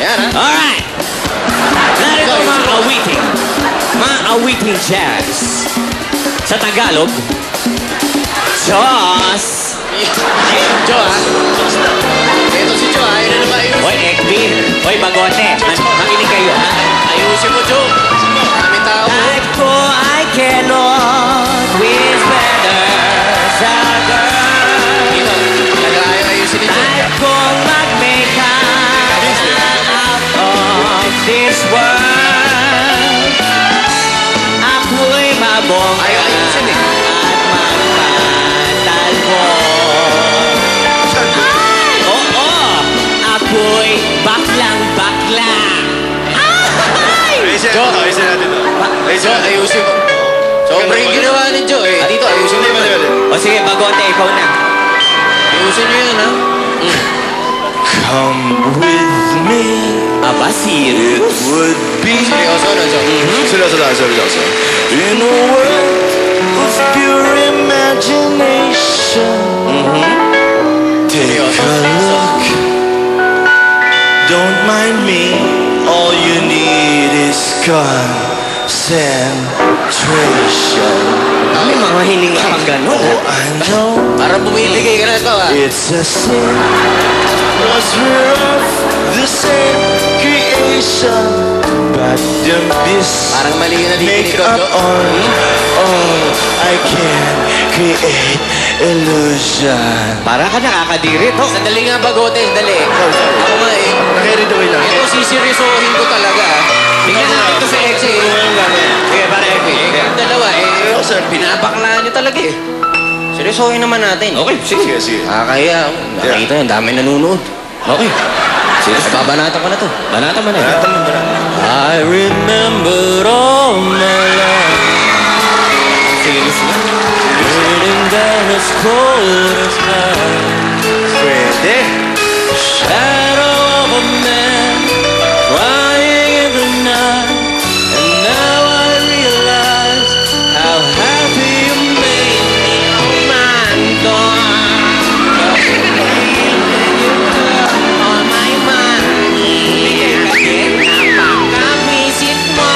Yan, ha? Alright! Narito mga awiting. Mga awiting jazz. Sa Tagalog, Diyos! Jo, ha? Ito si Jo, ha? Yun na naman yun. Hoy, Ekvin! Hoy, Bagote! Makinig kayo, ha? Ayusin mo, Jo. Maraming tao. Life ko I cannot wish better sa girl. Dito, ayusin ni Jo. Life kong mag-make out of this world. Ako'y mabongga Ayusin eh. at magpatalbo. Oo, ako'y baklang-bakla. Jo, Jo, ayusin mo. Sobrang yung ginawa ni Jo, eh. Dito, ayusin mo. O sige, Bagote, ikaw na. Ayusin nyo yun, ha? Come with me. Aba, serious? Would be Seryoso, no, Jo? seryoso lang, seryoso. In a world of pure imagination. Take a look. Don't mind me. All you need is concentration. May mga hininga pang gano'n, ha? Oh, I know Parang bumibigay ka na ito, ha? it's a sin. 'Cause we're of the same creation. But don't be Parang mali yun na make dito, up Jo. on. Oh, I can create illusion. Para ka nakakadiri to. Sandali nga, Bagote, sandali. Sorry. Ako nga, eh. Carried away lang. Ito, siseryosohin ko talaga, ha? Bigyan natin to sa Exi. Sige, para Exi. Yung dalawa, eh. Oo, sir. Binabaklaan nyo talaga, eh. Seryosohin naman natin. Okay, sige. Sige, sige. Nakakaya. Nakita yun, dami nanonood. Okay. Serious, babanatan ko na to. Banata mo na. Banatan mo, banatan. I remember all my life Serious na. burning down as cold as mine. Pwede. Shadow of a man crying in the night. And now I realize how happy you made me, oh my God. All my money. Napaka-visit mo.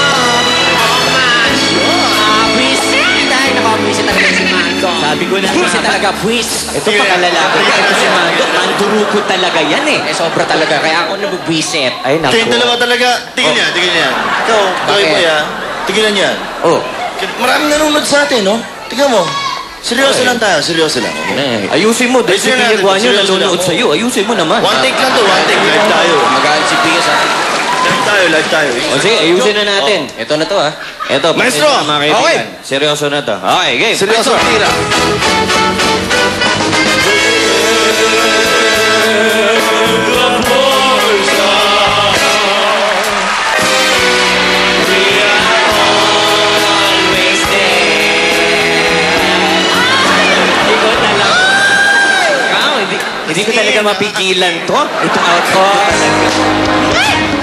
Oh my God. Visit. Ay, naka-visit talaga si Mando. Sabi ko na. Visit talaga, quiz. Ito pakalalaki. Ito si Mando. Mandurukot talaga yan eh. Eh, sobra talaga. Kaya ako nabubwisit. Ay, naku. Kayong dalawa talaga. Tingnan yan, tingnan yan. Ikaw, Bakit? boy ah. Tingnan yan. Oh. Maraming nanonood sa atin, no? Tingnan mo. Seryoso lang tayo, seryoso lang. Ayusin mo. Dahil si Ayusin natin, Pia Guanyo seryoso nanonood lang. sa'yo. Ayusin mo naman. One take lang to, one take. Live tayo. Magalit si Pia sa akin. Live tayo, live tayo. O sige, ayusin na natin. Ito na to, ha? Ito, Maestro! pasensya na, mga kaibigan. Seryoso na to. Okay, game. Seryoso, tira. Always there. Ikaw talaga. Ikaw, hindi ko talaga mapigilan to. Ito out ko talaga.